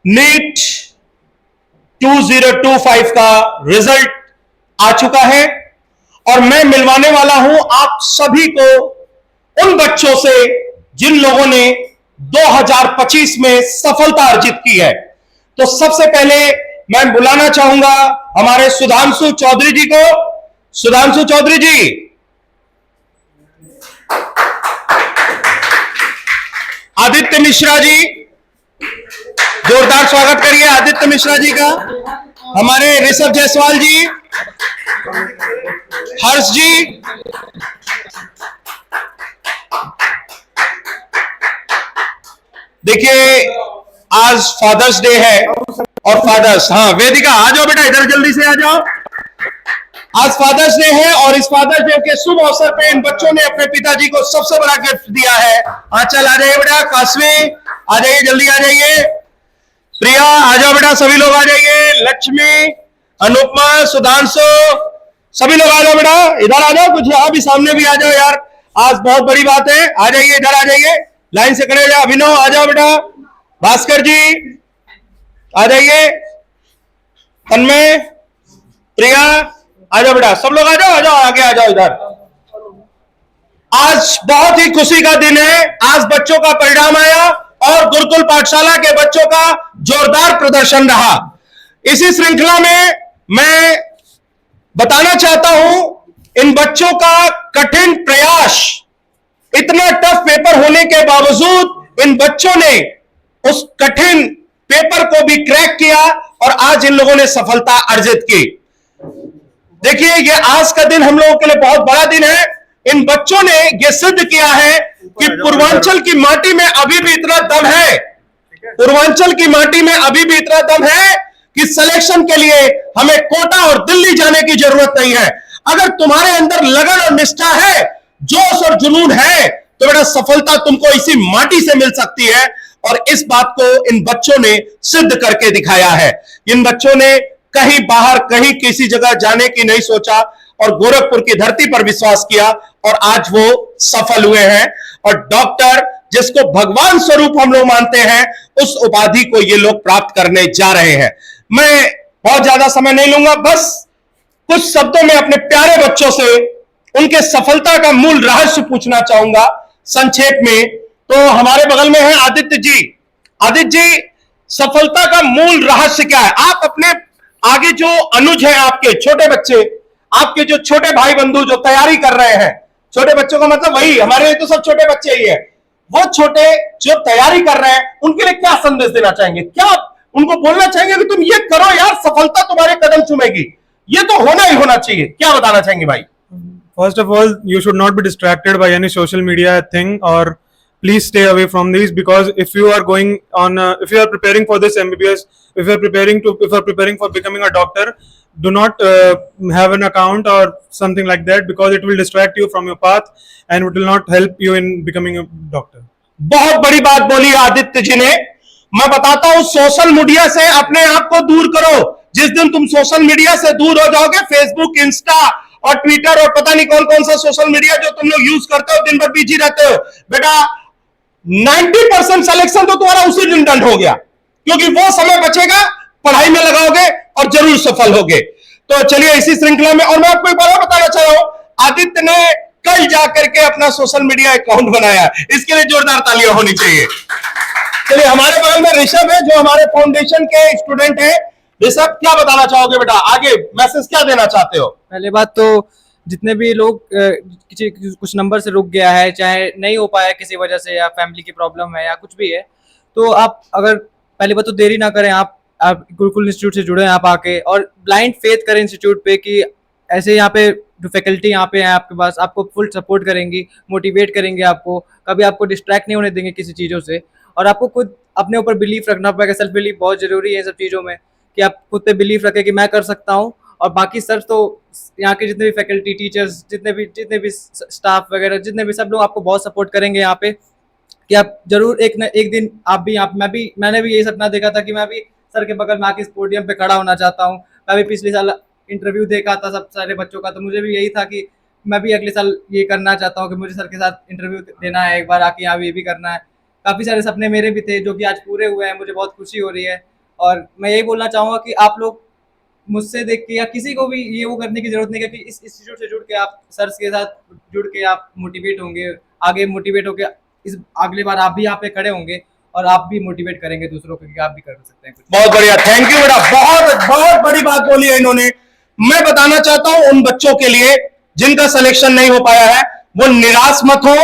NEET 2025 का result आ चुका है और मैं मिलवाने वाला हूं आप सभी को उन बच्चों से जिन लोगों ने 2025 में सफलता अर्जित की है। तो सबसे पहले मैं बुलाना चाहूंगा हमारे सुधांशु चौधरी जी को। सुधांशु चौधरी जी, आदित्य मिश्रा जी, जोरदार स्वागत करिए आदित्य मिश्रा जी का। हमारे ऋषभ जायसवाल जी, हर्ष जी, देखिए आज फादर्स डे है और फादर्स, हाँ वेदिका आ जाओ बेटा, इधर जल्दी से आ जाओ। आज फादर्स डे है और इस फादर्स डे के शुभ अवसर पे इन बच्चों ने अपने पिताजी को सबसे बड़ा गिफ्ट दिया है। आंचल आ जाइए बेटा, काशवी आ जाइए, जल्दी आ जाइए, प्रिया आ जाओ बेटा, सभी लोग आ जाइए, लक्ष्मी, अनुपमा, सुधांशु, सभी लोग आ जाओ बेटा, इधर आ जाओ, कुछ यहाँ भी सामने भी आ जाओ यार, आज बहुत बड़ी बात है। आ जाइए, इधर आ जाइए, लाइन से खड़े हो जाओ। अभिनव आ जाओ बेटा, भास्कर जी आ जाइए, तन्मय, प्रिया आ जाओ बेटा, सब लोग आ जाओ, आगे आ जाओ इधर। आज बहुत ही खुशी का दिन है। आज बच्चों का परिणाम आया और गुरुकुल पाठशाला के बच्चों का जोरदार प्रदर्शन रहा। इसी श्रृंखला में मैं बताना चाहता हूं इन बच्चों का कठिन प्रयास, इतना टफ पेपर होने के बावजूद इन बच्चों ने उस कठिन पेपर को भी क्रैक किया और आज इन लोगों ने सफलता अर्जित की। देखिए ये आज का दिन हम लोगों के लिए बहुत बड़ा दिन है। इन बच्चों ने यह सिद्ध किया है कि पूर्वांचल की माटी में अभी भी इतना दम है, पूर्वांचल की माटी में अभी भी इतना दम है कि सिलेक्शन के लिए हमें कोटा और दिल्ली जाने की जरूरत नहीं है। अगर तुम्हारे अंदर लगन और निष्ठा है, जोश और जुनून है, तो बेटा सफलता तुमको इसी माटी से मिल सकती है और इस बात को इन बच्चों ने सिद्ध करके दिखाया है। इन बच्चों ने कहीं बाहर कहीं किसी जगह जाने की नहीं सोचा और गोरखपुर की धरती पर विश्वास किया और आज वो सफल हुए हैं। और डॉक्टर, जिसको भगवान स्वरूप हम लोग मानते हैं, उस उपाधि को ये लोग प्राप्त करने जा रहे हैं। मैं बहुत ज्यादा समय नहीं लूंगा, बस कुछ शब्दों में अपने प्यारे बच्चों से उनके सफलता का मूल रहस्य पूछना चाहूंगा संक्षेप में। तो हमारे बगल में है आदित्य जी। आदित्य जी, सफलता का मूल रहस्य क्या है? आप अपने आगे जो अनुज है, आपके छोटे बच्चे, आपके जो छोटे भाई बंधु जो तैयारी कर रहे हैं, छोटे बच्चों का मतलब वही, हमारे तो सब छोटे बच्चे ही है, वो छोटे जो तैयारी कर रहे हैं उनके लिए क्या संदेश देना चाहेंगे? क्या उनको बोलना चाहेंगे कि तुम ये करो यार, सफलता तुम्हारे कदम चूमेगी, ये तो होना ही होना चाहिए, क्या बताना चाहेंगे भाई? First of all, you should not be distracted by any social media thing, or please stay away from these, because if you are going on, if you are preparing for this MBBS, if you are preparing for becoming a doctor, do not have an account or something like that, because it will distract you from your path and it will not help you in becoming a doctor. बहुत बड़ी बात बोली आदित्य जी ने। मैं बताता हूं, social media से अपने आप को दूर करो। जिस दिन तुम सोशल मीडिया से दूर हो जाओगे, फेसबुक, इंस्टा और ट्विटर और पता नहीं कौन कौन सा सोशल मीडिया जो तुम लोग यूज करते हो, दिन भर बिजी रहते हो, बेटा 90% सिलेक्शन तो तुम्हारा उसी दिन डन हो गया, क्योंकि वो समय बचेगा, पढ़ाई में लगाओगे और जरूर सफल होगे। तो चलिए इसी श्रृंखला में, और मैं आपको एक बात बताना चाह रहा हूं, आदित्य ने कल जाकर के अपना सोशल मीडिया अकाउंट बनाया, इसके लिए जोरदार तालियां होनी चाहिए। चलिए हमारे बगल में ऋषभ है, जो हमारे फाउंडेशन के स्टूडेंट है। ऋषभ, क्या बताना चाहोगे बेटा, आगे मैसेज क्या देना चाहते हो? पहले बात तो जितने भी लोग किसी कुछ नंबर से रुक गया है, चाहे नहीं हो पाया किसी वजह से, या फैमिली की प्रॉब्लम है या कुछ भी है, तो आप अगर पहले बात तो देरी ना करें, आप गुरुकुल इंस्टीट्यूट से जुड़े, आप आके और ब्लाइंड फेथ करें इंस्टीट्यूट पे कि ऐसे यहाँ पे जो फैकल्टी यहाँ पे है आपके पास, आपको फुल सपोर्ट करेंगी, मोटिवेट करेंगे, आपको कभी आपको डिस्ट्रैक्ट नहीं होने देंगे किसी चीज़ों से। और आपको खुद अपने ऊपर बिलीफ रखना पड़ेगा, सेल्फ बिलीफ बहुत जरूरी है इन सब चीज़ों में, कि आप खुद पे बिलीफ रखें कि मैं कर सकता हूँ। और बाकी सर तो यहाँ के जितने भी फैकल्टी, टीचर्स, जितने भी स्टाफ वगैरह, जितने भी सब लोग आपको बहुत सपोर्ट करेंगे यहाँ पे, कि आप जरूर एक दिन आप भी यहाँ, मैंने भी यही सपना देखा था कि मैं भी सर के बगल में आके इस पोडियम पे खड़ा होना चाहता हूँ। मैं भी पिछले साल इंटरव्यू देखा था सब सारे बच्चों का, तो मुझे भी यही था कि मैं भी अगले साल ये करना चाहता हूँ कि मुझे सर के साथ इंटरव्यू देना है, एक बार आके यहाँ ये भी करना है। काफ़ी सारे सपने मेरे भी थे जो कि आज पूरे हुए हैं, मुझे बहुत खुशी हो रही है। और मैं यही बोलना चाहूँगा कि आप लोग मुझसे देख के या किसी को भी ये वो करने की जरूरत नहीं है कि इस इंस्टीट्यूट से जुड़ के आप सर्स के साथ जुड़ के आप मोटिवेट होंगे, आगे मोटिवेट होके इस अगली बार आप भी यहाँ पे खड़े होंगे और आप भी मोटिवेट करेंगे दूसरों को कि आप भी कर सकते हैं कुछ। बहुत बढ़िया, थैंक यू बेटा, बहुत बहुत बड़ी बात बोली है इन्होंने। मैं बताना चाहता हूं उन बच्चों के लिए जिनका सिलेक्शन नहीं हो पाया है, वो निराश मत हो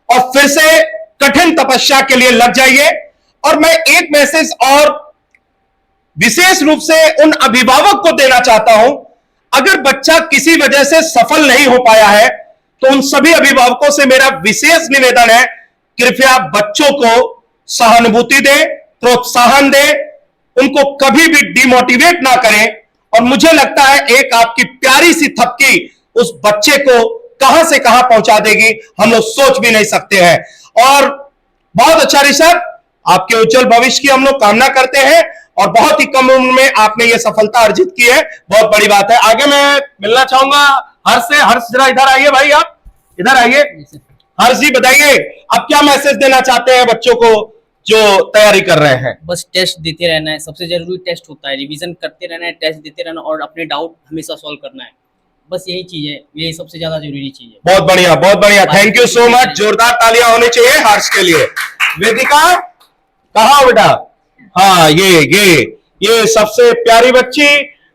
और फिर से कठिन तपस्या के लिए लग जाइए। और मैं एक मैसेज और विशेष रूप से उन अभिभावक को देना चाहता हूं, अगर बच्चा किसी वजह से सफल नहीं हो पाया है तो उन सभी अभिभावकों से मेरा विशेष निवेदन है, कृपया बच्चों को सहानुभूति दें, प्रोत्साहन दें, उनको कभी भी डिमोटिवेट ना करें। और मुझे लगता है एक आपकी प्यारी सी थपकी उस बच्चे को कहां से कहां पहुंचा देगी, हम लोग सोच भी नहीं सकते हैं। और बहुत अच्छा ऋषभ, आपके उज्जवल भविष्य की हम लोग कामना करते हैं और बहुत ही कम उम्र में आपने ये सफलता अर्जित की है, बहुत बड़ी बात है। आगे मैं मिलना चाहूंगा हर्ष से। हर्ष जरा इधर आइए भाई, आप इधर आइए। हर्ष जी बताइए, आप क्या मैसेज देना चाहते हैं बच्चों को जो तैयारी कर रहे हैं? बस टेस्ट देते रहना है, सबसे जरूरी टेस्ट होता है, रिवीजन करते रहना है, टेस्ट देते रहना और अपने डाउट हमेशा सॉल्व करना है, बस यही चीज है, यही सबसे ज्यादा जरूरी चीज है। बहुत बढ़िया, बहुत बढ़िया, थैंक यू सो मच। जोरदार तालियां होनी चाहिए हर्ष के लिए। वेदिका कहाँ हो बेटा? हाँ, ये सबसे प्यारी बच्ची,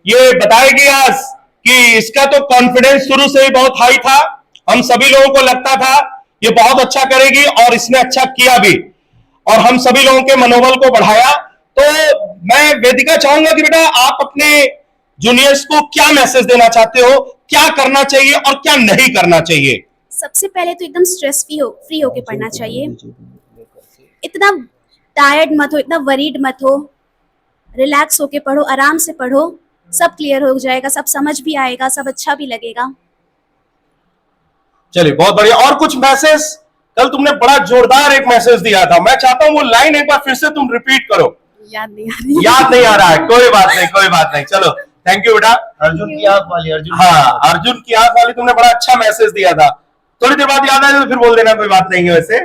ये बताएगी आज कि इसका तो कॉन्फिडेंस शुरू से ही बहुत हाई था, हम सभी लोगों को लगता था ये बहुत अच्छा करेगी और इसने अच्छा किया भी, और हम सभी लोगों के मनोबल को बढ़ाया। तो मैं वेदिका चाहूंगा कि बेटा आप अपने जूनियर्स को क्या मैसेज देना चाहते हो, क्या करना चाहिए और क्या नहीं करना चाहिए? सबसे पहले तो एकदम स्ट्रेस फ्री होके पढ़ना चाहिए। इतना टायर्ड मत हो, इतना वरीड मत हो, रिलैक्स होके पढ़ो, आराम से पढ़ो, सब क्लियर हो जाएगा, सब समझ भी आएगा, सब अच्छा भी लगेगा। चलिए बहुत बढ़िया। और कुछ मैसेज? कल तुमने बड़ा जोरदार एक मैसेज दिया था, मैं चाहता हूं वो लाइन एक बार फिर से तुम रिपीट करो। याद नहीं आ रही। याद नहीं आ रहा है, कोई बात नहीं, कोई बात नहीं, चलो थैंक यू बेटा। अर्जुन की आंख वाली, अर्जुन हाँ, अर्जुन की आंख वाली तुमने बड़ा अच्छा मैसेज दिया था, थोड़ी देर बाद याद आए तो फिर बोल देना, कोई बात नहीं है वैसे।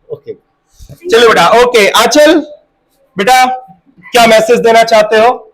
ओके, चलो बेटा, ओके। आंचल बेटा क्या मैसेज देना चाहते हो?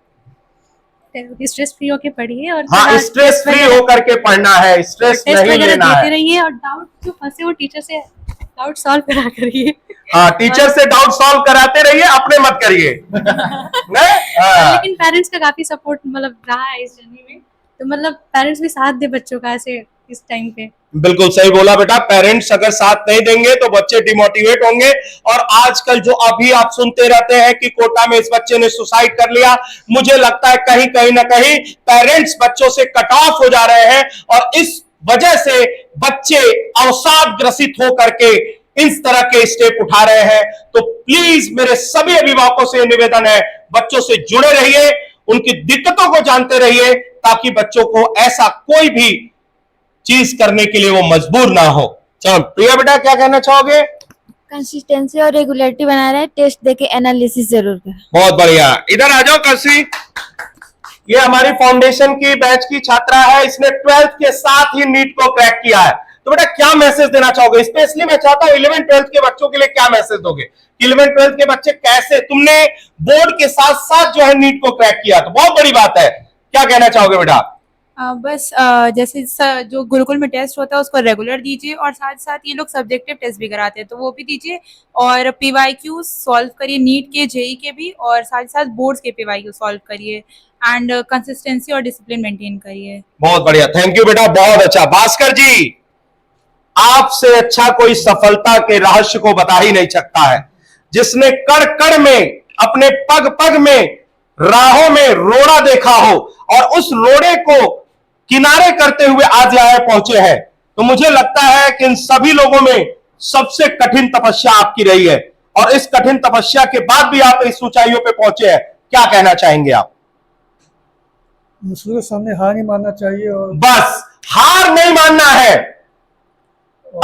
स्ट्रेस फ्री होके पढ़िए और हाँ, स्ट्रेस फ्री होकर के पढ़ना है, स्ट्रेस टेस्ट नहीं वगैरह लेना देते है। रहिए और डाउट जो फंसे वो टीचर से डाउट सॉल्व करा करिए। हाँ, टीचर से डाउट सॉल्व कराते रहिए, अपने मत करिए। नहीं? हाँ। लेकिन पेरेंट्स का काफी सपोर्ट मतलब रहा है इस जर्नी में, तो मतलब पेरेंट्स भी साथ दे बच्चों का ऐसे इस टाइम पे। बिल्कुल सही बोला बेटा, पेरेंट्स अगर साथ नहीं देंगे तो बच्चे डिमोटिवेट होंगे। और आजकल जो अभी आप सुनते रहते हैं कि कोटा में इस बच्चे ने सुसाइड कर लिया, मुझे लगता है कहीं ना कहीं पेरेंट्स बच्चों से कट ऑफ हो जा रहे हैं और इस वजह से बच्चे अवसाद ग्रसित होकर के इस तरह के स्टेप उठा रहे हैं। तो प्लीज मेरे सभी अभिभावकों से निवेदन है, बच्चों से जुड़े रहिए, उनकी दिक्कतों को जानते रहिए, ताकि बच्चों को ऐसा कोई भी चीज करने के लिए वो मजबूर ना हो। चलो प्रिया बेटा क्या कहना चाहोगे? कंसिस्टेंसी और रेगुलरिटी बना रहे, टेस्ट देके एनालिसिस जरूर करें। बहुत बढ़िया, इधर आ जाओ कसी। ये हमारी फाउंडेशन की बैच की छात्रा है, इसने 12th के साथ ही नीट को क्रैक किया है। तो बेटा क्या मैसेज देना चाहोगे? स्पेशली मैं चाहता हूं 11th 12th के बच्चों के लिए क्या मैसेज दोगे? 11th 12th के बच्चे कैसे, तुमने बोर्ड के साथ साथ जो है नीट को क्रैक किया, तो बहुत बड़ी बात है, क्या कहना चाहोगे बेटा? बस जैसे जो गुरुकुल में टेस्ट होता है उसको रेगुलर दीजिए और साथ साथ ये लोग सब्जेक्टिव टेस्ट भी कराते हैं तो वो भी दीजिए और PYQ सॉल्व करिए, नीट के जेई के भी, और साथ साथ बोर्ड्स के PYQ सॉल्व करिए एंड कंसिस्टेंसी और डिसिप्लिन मेंटेन करिए। बहुत बढ़िया, थैंक यू बेटा, बहुत अच्छा। भास्कर जी, आपसे अच्छा कोई सफलता के रहस्य को बता ही नहीं सकता है, जिसने कड़ कड़ में, अपने पग पग में, राहों में रोड़ा देखा हो और उस रोड़े को किनारे करते हुए आज यहां पहुंचे हैं। तो मुझे लगता है कि इन सभी लोगों में सबसे कठिन तपस्या आपकी रही है और इस कठिन तपस्या के बाद भी आप इस ऊंचाइयों पे पहुंचे हैं। क्या कहना चाहेंगे आप? मुश्किल के सामने हार नहीं मानना चाहिए और बस हार नहीं मानना है।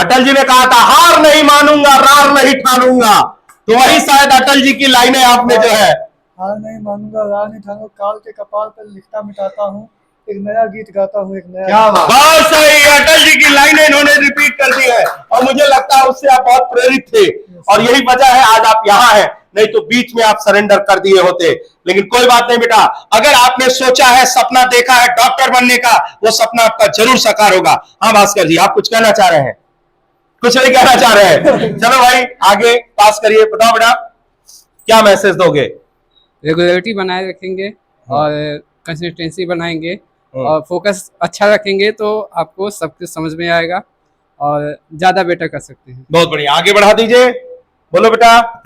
अटल जी ने कहा था हार नहीं मानूंगा, रार नहीं ठानूंगा, तो वही शायद अटल जी की लाइनें आपने जो है हार नहीं मानूंगा, राह नहीं ठानूंगा, काल के कपाल पर लिखता मिटाता हूँ, एक नया गीत गाता हूँ, एक नया क्या बात। बहुत सही, अटल जी की लाइनें इन्होंने रिपीट कर दी है और मुझे लगता है उससे आप बहुत प्रेरित थे और यही वजह है आज आप यहाँ हैं, नहीं तो बीच में आप सरेंडर कर दिए होते। लेकिन कोई बात नहीं बेटा, अगर आपने सोचा है, सपना देखा है डॉक्टर बनने का, वो सपना आपका जरूर साकार होगा। हाँ भास्कर जी, आप कुछ कहना चाह रहे हैं? कुछ नहीं कहना चाह रहे हैं? चलो भाई आगे पास करिए, बताओ बेटा क्या मैसेज दोगे? रेगुलरिटी बनाए रखेंगे और कंसिस्टेंसी बनाएंगे और फोकस अच्छा रखेंगे तो आपको सब कुछ समझ में आएगा और ज्यादा बेटर कर सकते हैं। बहुत बढ़िया, आगे बढ़ा दीजिए, बोलो बेटा।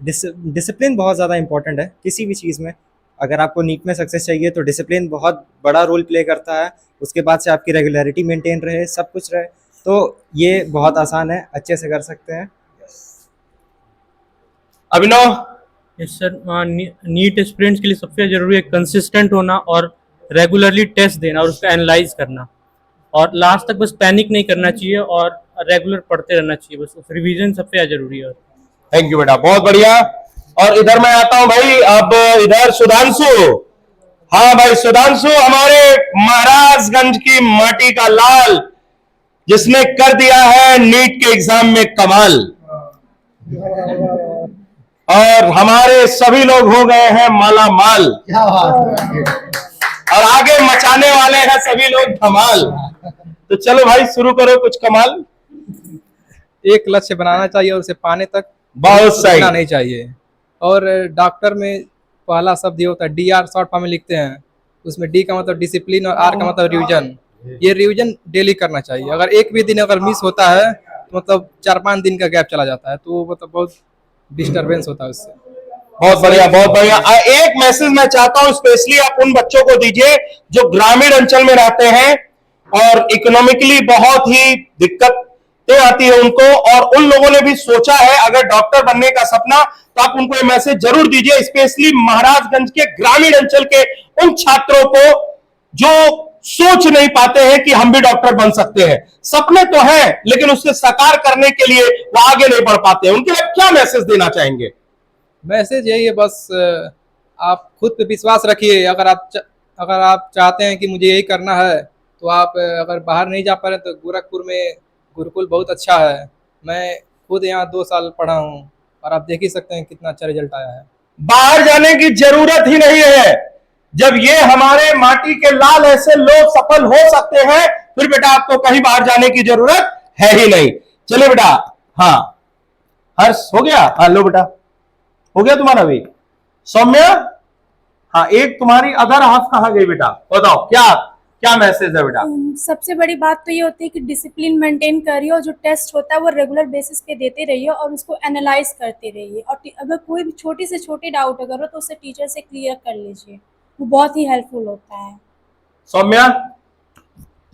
डिसिप्लिन बहुत ज़्यादा इंपॉर्टेंट है किसी भी चीज़ में। अगर आपको नीट में सक्सेस चाहिए तो डिसिप्लिन बहुत बड़ा रोल प्ले करता है। उसके बाद से आपकी रेगुलरिटी मेंटेन रहे, सब कुछ रहे, तो ये बहुत आसान है, अच्छे से कर सकते हैं। अभिनव। यस सर, नीट एस्पिरेंट्स के लिए सबसे जरूरी है कंसिस्टेंट होना और रेगुलरली टेस्ट देना और उसका एनालाइज करना, और लास्ट तक बस पैनिक नहीं करना चाहिए और रेगुलर पढ़ते रहना चाहिए, बस रिवीजन सबसे ज्यादा जरूरी है। थैंक यू बेटा, बहुत बढ़िया। और इधर मैं आता हूं भाई, अब इधर सुधांशु। हाँ भाई सुधांशु, हमारे महाराजगंज की माटी का लाल, जिसने कर दिया है नीट के एग्जाम में कमाल, और हमारे सभी लोग हो गए हैं माला माल, क्या बात। और आगे मचाने वाले हैं सभी लोग धमाल। तो चलो भाई शुरू करो कुछ कमाल। एक लक्ष्य बनाना चाहिए और उसे पाने तक बहुत सही। रुकना नहीं चाहिए। और डॉक्टर में पहला शब्द ये होता है DR, शॉर्ट फॉर्म में लिखते हैं, उसमें D का मतलब डिसिप्लिन और R का मतलब रिवीजन। ये रिवीजन डेली करना चाहिए। अगर एक भी दिन अगर मिस होता है तो मतलब 4-5 दिन का गैप चला जाता है, तो मतलब बहुत डिस्टरबेंस होता है उससे। बहुत बढ़िया, बहुत बढ़िया। एक मैसेज मैं चाहता हूं स्पेशली आप उन बच्चों को दीजिए जो ग्रामीण अंचल में रहते हैं और इकोनॉमिकली बहुत ही दिक्कतें आती है उनको, और उन लोगों ने भी सोचा है अगर डॉक्टर बनने का सपना, तो आप उनको ये मैसेज जरूर दीजिए, स्पेशली महाराजगंज के ग्रामीण अंचल के उन छात्रों को जो सोच नहीं पाते हैं कि हम भी डॉक्टर बन सकते हैं। सपने तो हैं लेकिन उससे साकार करने के लिए वो आगे नहीं बढ़ पाते हैं। उनके लिए क्या मैसेज देना चाहेंगे? मैसेज यही है, बस आप खुद पे विश्वास रखिए। अगर आप चाहते हैं कि मुझे यही करना है तो आप अगर बाहर नहीं जा पा रहे तो गोरखपुर में गुरुकुल बहुत अच्छा है। मैं खुद यहाँ 2 साल पढ़ा हूँ और आप देख ही सकते हैं कितना अच्छा रिजल्ट आया है। बाहर जाने की जरूरत ही नहीं है। जब ये हमारे माटी के लाल ऐसे लोग सफल हो सकते हैं, फिर बेटा आपको कहीं बाहर जाने की जरूरत है ही नहीं। चलिए बेटा, हाँ हर्ष हो गया? हाँ लो बेटा, हो गया तुम्हारा भी। सौम्या, हाँ एक तुम्हारी अदर हाफ कहाँ गई बेटा, बताओ क्या मैसेज है बेटा? सबसे बड़ी बात तो ये होती है कि डिसिप्लिन मेंटेन करिए और जो टेस्ट होता है वो रेगुलर बेसिस पे देते रहिए और उसको एनालाइज करते रहिए, और अगर कोई भी छोटे से छोटे डाउट अगर हो तो उसे टीचर से क्लियर कर लीजिए, वो बहुत ही हेल्पफुल होता है। सौम्या।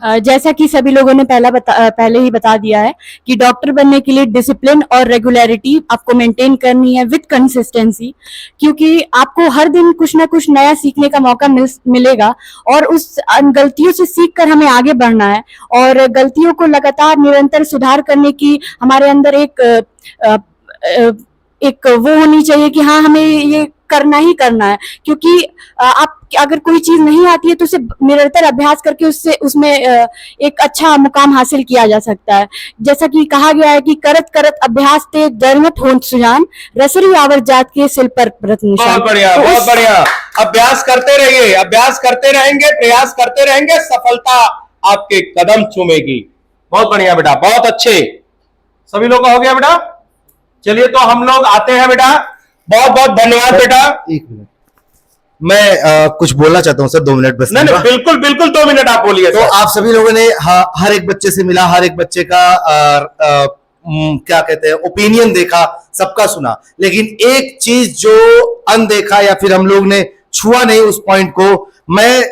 जैसा कि सभी लोगों ने पहले ही बता दिया है कि डॉक्टर बनने के लिए डिसिप्लिन और रेगुलरिटी आपको मेंटेन करनी है विद कंसिस्टेंसी, क्योंकि आपको हर दिन कुछ ना कुछ नया सीखने का मौका मिलेगा और उस गलतियों से सीखकर हमें आगे बढ़ना है और गलतियों को लगातार निरंतर सुधार करने की हमारे अंदर एक वो होनी चाहिए कि हाँ हमें ये करना ही करना है, क्योंकि आप अगर कोई चीज नहीं आती है तो उसे निरंतर अभ्यास करके उसमें एक अच्छा मुकाम हासिल किया जा सकता है। जैसा कि कहा गया है कि करत करत अभ्यास ते जरमत होंत सुजान, रसरी आवर जात के सिल पर प्रत निशान। बहुत बढ़िया, बहुत बढ़िया। अभ्यास करते रहिए, अभ्यास करते रहेंगे, प्रयास करते रहेंगे, सफलता आपके कदम चूमेगी। बहुत बढ़िया बेटा, बहुत अच्छे। सभी लोग का हो गया बेटा? चलिए तो हम लोग आते हैं बेटा। बहुत बहुत धन्यवाद बेटा। एक मिनट, मैं कुछ बोलना चाहता हूँ सर, 2 मिनट बस। नहीं बिल्कुल बिल्कुल, 2 मिनट आप बोलिए। तो आप सभी लोगों ने हर एक बच्चे से मिला, हर एक बच्चे का क्या कहते हैं ओपिनियन देखा, सबका सुना, लेकिन एक चीज जो अनदेखा या फिर हम लोग ने छुआ नहीं उस पॉइंट को मैं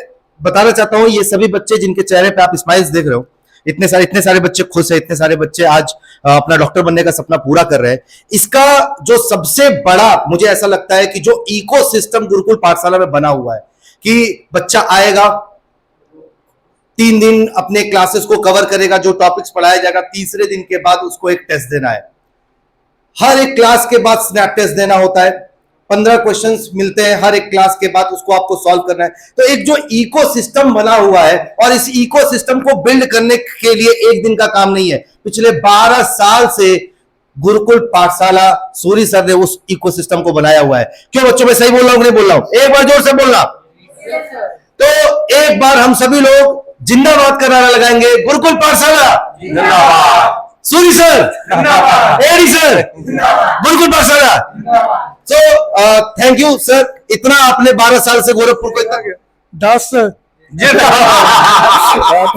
बताना चाहता हूँ। ये सभी बच्चे जिनके चेहरे पे आप स्माइल्स देख रहे हो, इतने सारे बच्चे खुश हैं, इतने सारे बच्चे आज अपना डॉक्टर बनने का सपना पूरा कर रहे हैं। इसका जो सबसे बड़ा मुझे ऐसा लगता है कि जो इकोसिस्टम गुरुकुल पाठशाला में बना हुआ है कि बच्चा आएगा, 3 दिन अपने क्लासेस को कवर करेगा, जो टॉपिक्स पढ़ाया जाएगा, तीसरे दिन के बाद उसको एक टेस्ट देना है। हर एक क्लास के बाद स्नैप टेस्ट देना होता है। 15 क्वेश्चंस मिलते हैं हर एक क्लास के बाद, उसको आपको सॉल्व करना है। तो एक जो इकोसिस्टम बना हुआ है, और इस इकोसिस्टम को बिल्ड करने के लिए एक दिन का काम नहीं है। पिछले 12 साल से गुरुकुल पाठशाला सूरी सर ने उस इकोसिस्टम को बनाया हुआ है। क्यों बच्चों, मैं सही बोल रहा हूं कि नहीं बोल रहा हूं? एक बार जोर से बोलना। तो एक बार हम सभी लोग जिंदाबाद का नारा लगाएंगे, गुरुकुल पाठशाला जिंदाबाद, सूरी सर जिंदाबाद, एडी सर जिंदाबाद, गुरुकुल पाठशाला। सो थैंक यू सर, इतना आपने 12 साल से गोरखपुर को इतना 10 sir.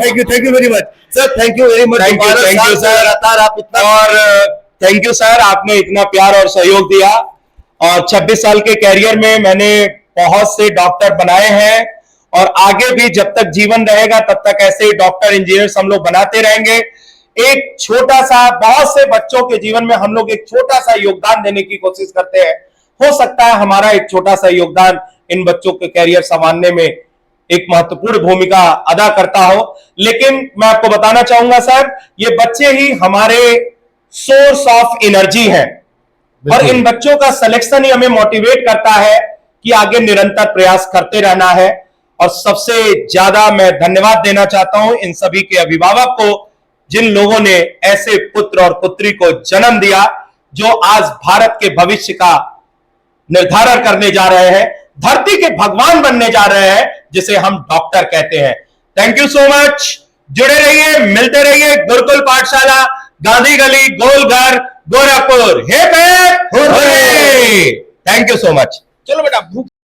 Thank you very much sir, thank you very much. Thank you sir. लगातार आप इतना, और थैंक यू सर, आपने इतना प्यार और सहयोग दिया। और 26 साल के कैरियर में मैंने बहुत से डॉक्टर बनाए हैं, और आगे भी जब तक जीवन रहेगा तब तक ऐसे ही डॉक्टर इंजीनियर्स हम लोग बनाते रहेंगे। एक छोटा सा, बहुत से बच्चों के जीवन में हम लोग एक छोटा सा योगदान देने की कोशिश करते हैं। हो सकता है हमारा एक छोटा सा योगदान इन बच्चों के कैरियर संवारने में एक महत्वपूर्ण भूमिका अदा करता हो। लेकिन मैं आपको बताना चाहूंगा सर, ये बच्चे ही हमारे सोर्स ऑफ एनर्जी हैं, और इन बच्चों का सिलेक्शन ही हमें मोटिवेट करता है कि आगे निरंतर प्रयास करते रहना है। और सबसे ज्यादा मैं धन्यवाद देना चाहता हूं इन सभी के अभिभावक को, जिन लोगों ने ऐसे पुत्र और पुत्री को जन्म दिया जो आज भारत के भविष्य का निर्धारण करने जा रहे हैं, धरती के भगवान बनने जा रहे हैं, जिसे हम डॉक्टर कहते हैं। Thank you so much. जुड़े रहिए, मिलते रहिए। गुरुकुल पाठशाला, गांधी गली, गोलघर, गोरखपुर। हे पे थैंक यू सो मच। चलो बेटा।